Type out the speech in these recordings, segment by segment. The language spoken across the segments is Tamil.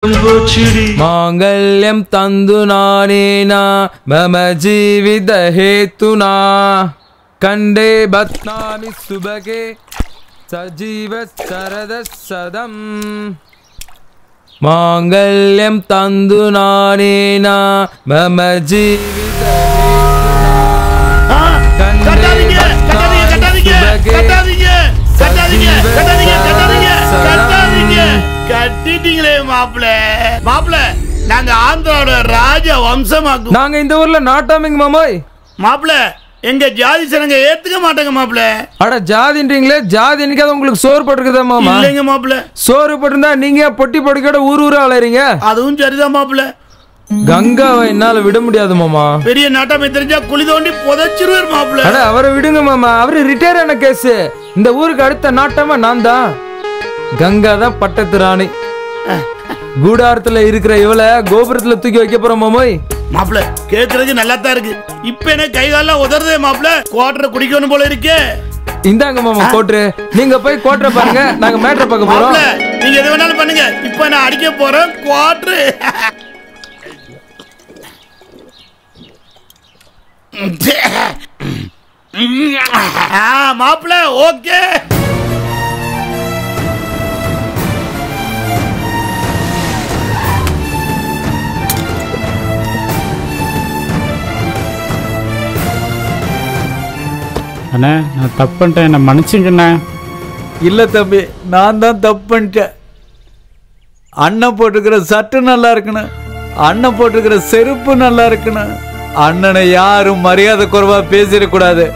मांगल्यम तंदुनानेना मम जीवित हेतुना कंडे बत्नामि सुबगे सजीव शरद सदम मांगल्यम तंदुनानेना मम जीवित கட்டிட்டீங்களே மாப்ள மாப்ள நாங்க ஆந்திராவோட ராஜ வம்சமாக்கு நாங்க இந்த ஊர்ல நாட்டாமிங்க மாமாய் மாப்ள எங்க ஜாதி சனங்க ஏத்துக்க மாட்டாங்க மாப்ள அட ஜாதின்றீங்களே ஜாதி என்னைக்காவது உங்களுக்கு சோறு போட்டுருக்குதா மாமா இல்லைங்க மாப்ள சோறு போட்டிருந்தா நீங்க பொட்டி பொடிக்கோட ஊர் ஊரா அலையறீங்க அதுவும் சரிதான் மாப்ள கங்காவை என்னால விட முடியாது மாமா பெரிய நாட்டாமை தெரிஞ்சா குழி தோண்டி புதைச்சிருவார் மாப்ள அட அவரை விடுங்க மாமா அவரு ரிட்டையர் ஆன கேஸ் இந்த ஊருக்கு அடுத்த நாட்டாம நான் தான் கங்கா தான் பட்டத்து ராணி கூடாரத்துல இருக்கிற இவளை கோபுரத்துல தூக்கி வைக்க போறோம் மாமோய் மாப்ள கேக்குறதுக்கு நல்லா தான் இருக்கு இப்ப என்ன கை காலெல்லாம் உதறதே மாப்ள குவாட்டரை குடிக்கணும் போல இருக்கே இந்தாங்க மாமா கோட்ரு நீங்க போய் கோட்டரை பாருங்க நாங்க மேட்ரை பார்க்க போறோம் நீங்க எது வேணாலும் பண்ணுங்க இப்ப நான் அடிக்க போறேன் குவாட்டரு மாப்ள ஓகே அண்ணே நான் தப்பு பண்ணிட்டேன் என்னை மன்னிச்சுங்கண்ணே இல்லை தம்பி நான் தான் தப்பு பண்ணிட்டேன் அண்ணன் போட்டுக்கிற சட்டை நல்லா இருக்கணும் அண்ணன் போட்டுக்கிற செருப்பு நல்லா இருக்கணும் அண்ணனை யாரும் மரியாதை குறைவா பேசிடக்கூடாது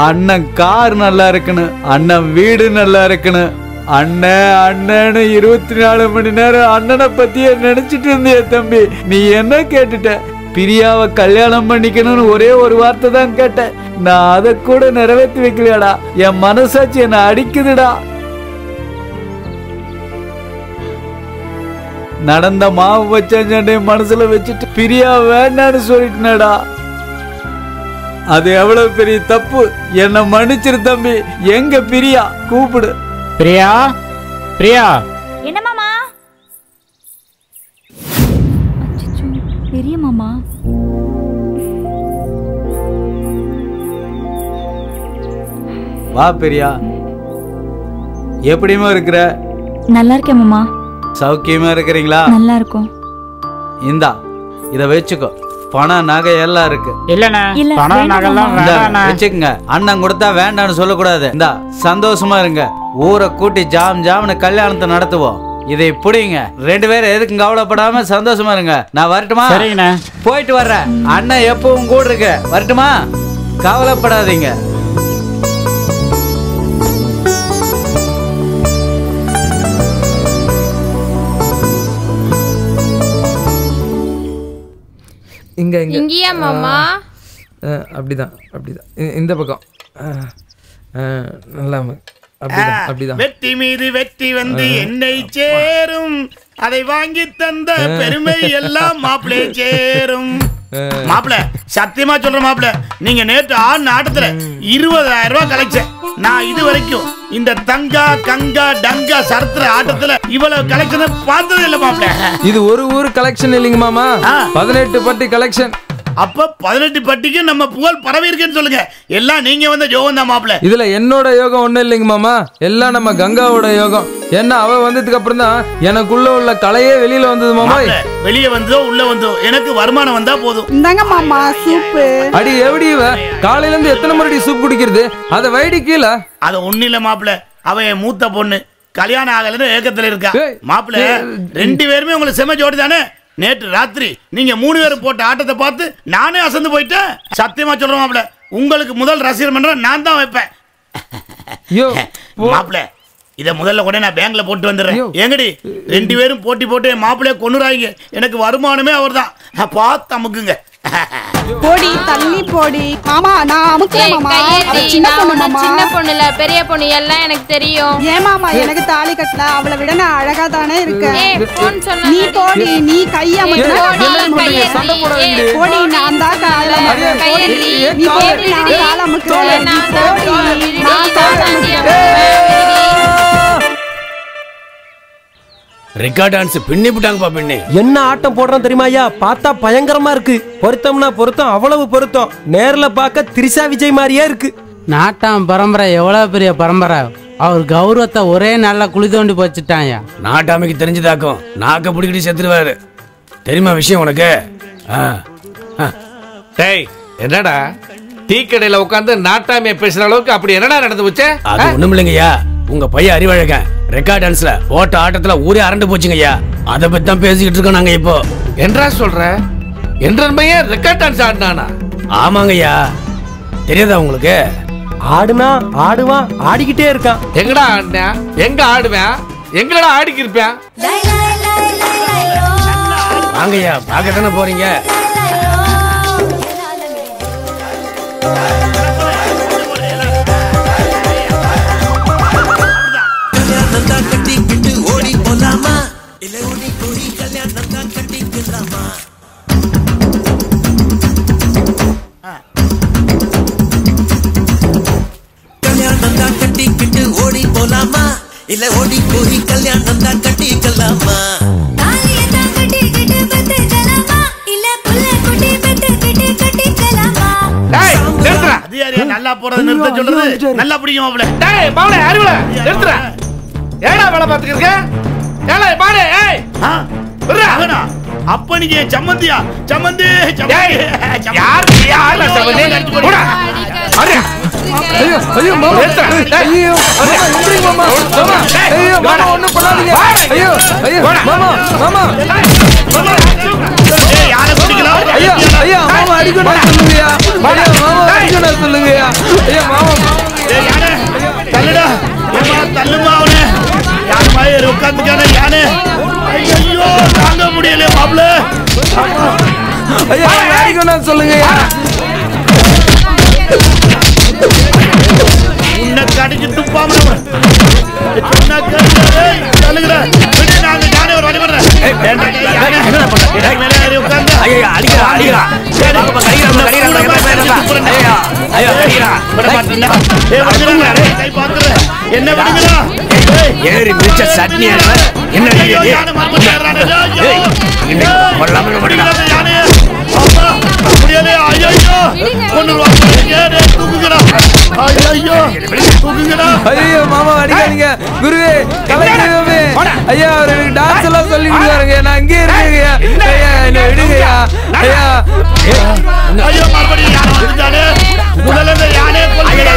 அண்ணன் கார் நல்லா இருக்கணும் அண்ணன் வீடு நல்லா இருக்கணும் அண்ணன் அண்ணன்னு 24 மணி நேரம் அண்ணனை பத்தியே நினைச்சிட்டு இருந்திய தம்பி நீ என்ன கேட்டுட்ட பிரியாவை கல்யாணம் பண்ணிக்கணும்னு ஒரே ஒரு வார்த்தை தான் கேட்டேன் நான் அதை கூட நிறைவேற்றி வைக்கலையாடா என் மனசாட்சி என்ன அடிக்குதுடா நடந்த மாவு வச்ச மனசுல வச்சுட்டு பிரியா வேண்டான்னு சொல்லிட்டேடா அது எவ்வளவு பெரிய தப்பு என்ன மன்னிச்சிரு தம்பி எங்க பிரியா கூப்பிடு பிரியா பிரியா என்ன மாமா பெரிய மாமா வா பிரியா எப்படிமா இருக்கிற நல்லா இருக்கேன் மாமா சௌக்கியமா இருக்கிறீங்களா நல்லா இருக்கும் இந்தா இத வச்சுக்கோ பணம் நகை எல்லாம் இருக்கு இல்லண்ணே இல்ல, பணம் வேண்டாம் நகைலாம் மாமா. வேண்டாண்ணே வச்சுக்கங்க அண்ணன் கொடுத்தா வேண்டாம்னு சொல்லக்கூடாது இந்தா சந்தோஷமா இருங்க ஊரை கூட்டி ஜாம் ஜாம்னு கல்யாணத்தை நடத்துவோம் இதை புடிங்க 2 பேரும் எதுக்கும் கவலைப்படாம சந்தோஷமா இருங்க நான் வரட்டுமா சரிங்கண்ணே போயிட்டு வர்றேன் அண்ணன் எப்பவும் கூட இருக்கு வரட்டுமா கவலைப்படாதீங்க இங்க இங்க இங்கயா மாமா அப்படிதான் இந்த பக்கம் நல்லா அப்படிதான் அப்படிதான் வெற்றி மீது வெற்றி வந்து என்னை சேரும் அதை வாங்கி தந்த பெருமை எல்லாம் மாப்பிளே சேரும் மாப்பிள சத்தியமா சொல்ற மாப்பிள நீங்க நேற்று ஆடின ஆட்டத்துல 20,000 ரூபாய் கலெக்ஷன் நான் இது வரைக்கும் இந்த தங்கா கங்கா டங்கா சரத்துற ஆட்டத்துல இவ்வளவு கலெக்ஷன் பார்த்ததே இல்ல மாப்பிள இது ஒரு ஊர் கலெக்ஷன் இல்லைங்க மாமா 18 பட்டி கலெக்ஷன் அப்ப 18 பட்டிக்கு நம்ம புகழ் பரவி இருக்குன்னு சொல்லுங்க எல்லாம் நீங்க வந்த யோகம் தான் மாப்பிள இதுல என்னோட யோகம் ஒண்ணும் இல்லைங்க மாமா எல்லாம் நம்ம கங்காவோட யோகம் என்ன அவ வந்ததுக்கு அப்புறம் தான் எனக்குள்ள உள்ள கலையே வெளியில வந்தது மாமா வெளியே வந்ததோ உள்ள வந்தோ எனக்கு வருமானம் வந்தா போதும் இந்தாங்க மாமா சூப்பு அடி எப்படி இவ காலையில இருந்து எத்தனை முறை சூப் குடிக்கிறது அத வைடி கீழே அது ஒண்ணு இல்ல மாப்பிள அவ என் மூத்த பொண்ணு கல்யாணம் ஆகலன்னு ஏக்கத்துல இருக்கா மாப்பிள 2 பேருமே உங்களுக்கு செம ஜோடி தானே நேற்று ராத்திரி நீங்க 3 பேரும் போட்ட ஆட்டத்தை பார்த்து நானே அசந்து போயிட்டேன் சத்தியமா சொல்றேன் மாப்பிள உங்களுக்கு முதல் ரசிகர் மன்றம் நான் தான் வைப்பேன் மாப்பிள இத முதல்ல கூட நான் பேங்க்ல போட்டு வந்துடுறேன் எங்கடி 2 பேரும் போட்டி போட்டு மாப்பிளைய கொன்னுறாங்க எனக்கு வருமானமே அவர்தான் பார்த்து அமுக்குங்க போடி தள்ளி போடி மாமா நான் அமுக்குறேன் மாமா அவ சின்ன பொண்ணு மாமா சின்ன பொண்ணு இல்ல பெரிய பொண்ணு எல்லாம் எனக்கு தெரியும் ஏன் மாமா எனக்கு தாலி கட்டல அவளை விட நான் அழகா தானே இருக்கேன் நீ போடி நீ கைய போடி நான் தான் கால நீ போடி நான் கால அமுக்குறேன் நீ போடி நான் கால அமுக்குறேன் ரெக்கார்ட் டான்ஸ் பின்னி விட்டாங்கப்பா பின்னி. என்ன ஆட்டம் போடுறோம் தெரியுமா ஐயா? பார்த்தா பயங்கரமா இருக்கு. பொருத்தம்னா பொருத்தம், அவ்வளவு பொருத்தம். நேர்ல பார்க்க திரிஷா விஜய் மாதிரியே இருக்கு. நாட்டாம் பரம்பரை எவ்வளவு பெரிய பரம்பரை. அவர் கௌரவத்தை ஒரே நாள்ல குழி தோண்டி போச்சுட்டாங்க. நாட்டாமைக்கு தெரிஞ்சதாக்கும் நாக்க பிடிக்கிட்டு செத்துருவாரு. தெரியுமா விஷயம் உனக்கு? டேய் என்னடா டீ கடையில உட்காந்து நாட்டாமைய பேசுற அளவுக்கு அப்படி என்னடா நடந்து போச்சு? அது ஒண்ணும் இல்லைங்கய்யா, உங்க பையன் அறிவழகன் ரெக்கார்ட் டான்ஸ்ல ஓட்ட ஆட்டத்துல ஊரே அரண்டு போச்சுங்கய்யா. அதை பத்தி தான் பேசிக்கிட்டு இருக்கோம் நாங்க இப்போ. என்றா சொல்ற? என்ற பையன் ரெக்கார்ட் டான்ஸ் ஆடினானா? ஆமாங்கய்யா, தெரியாதா உங்களுக்கு? ஆடுனா ஆடுவான், ஆடிக்கிட்டே இருக்கான். எங்கடா ஆடினா? எங்க ஆடுவேன்? எங்கடா ஆடிக்கி இருப்பேன்? வாங்கய்யா, பார்க்க தானே போறீங்க. ஓடி போலாமா இல்ல ஓடி போய் கல்யாணம் தான் கட்டிக்கலாமா? கல்யாணம் தான் கட்டிக்கிட்டு ஓடி போலாமா இல்ல ஓடி போய் கல்யாணம் தான் கட்டிக்கலாமா? நல்லா போறது நிறுத்த சொல்றது நல்லா பிடிக்கும் மாப்ள. டேய் மாப்ள அறிவுல நிறுத்துற. ஏடா வேலை பார்த்துக்கிட்டு இருக்க? ஏலே பாரு ஏய் விடுறா. அப்ப நீங்க சம்மந்தியா? சம்மந்தி யார் யார் சம்மந்தி? போடா. அரே ஐயோ ஐயோ மாமா, ஐயோ எப்படி மாமா? மாமா ஐயோ மாமா ஒண்ணும் பண்ணாதீங்க. ஐயோ ஐயோ மாமா மாமா ஏய் யாரை பிடிக்கலாம்? ஐயோ ஐயோ மாமா அடிக்கணும் சொல்லுங்கயா. ஐயோ மாமா அடிக்கணும் சொல்லுங்கயா. ஐயோ மாமா ஏய் யானே தள்ளுடா. ஏமா தள்ளுமா அவனே. யார் மாதிரி உட்கார்ந்துட்டானே யானே. ஐயோ தாங்க முடியல மாப்ள. ஐயோ அடிக்கணும் சொல்லுங்கயா. உன்னை கடிச்சு துப்பாம சொன்னா கேளுடா. தள்ளுடா. விடு நாங்க யானே ஒரு வழி பண்றேன். என்ன பண்ற? மேலே உட்கார்ந்து ஐயா அடிக்கிறா அடிக்கிறா. பாப்பா கடிக்கிறா ஐயா ஐயா கடிக்கிறா. விட மாட்டேன்டா. ஏய் விடுங்கடா. கை பாத்துற. என்ன விடுங்கடா. ஏறி மிச்ச சட்னி என்ன ஐயோ யானை மறந்து ஏறானே. ஏய் இன்னைக்கு கொல்லாம விடுங்கடா யானே. அப்பா முடியல. ஐயோ கொன்னுவா. ஏறே தூக்குங்கடா. ஐயோ தூக்குங்கடா. ஐயோ மாமா அடிக்காதீங்க. குருவே கலைஞரே ஐயா அவருக்கு டான்ஸ் எல்லாம் சொல்லி கொடுத்தாருங்க. நான் இங்கே இருக்கேங்க. ஐயா என்ன விடுங்கயா. ஐயா ஐயோ மறுபடியும் யானை விடுதானே. முதல்ல இந்த யானே கொல்லுங்கடா.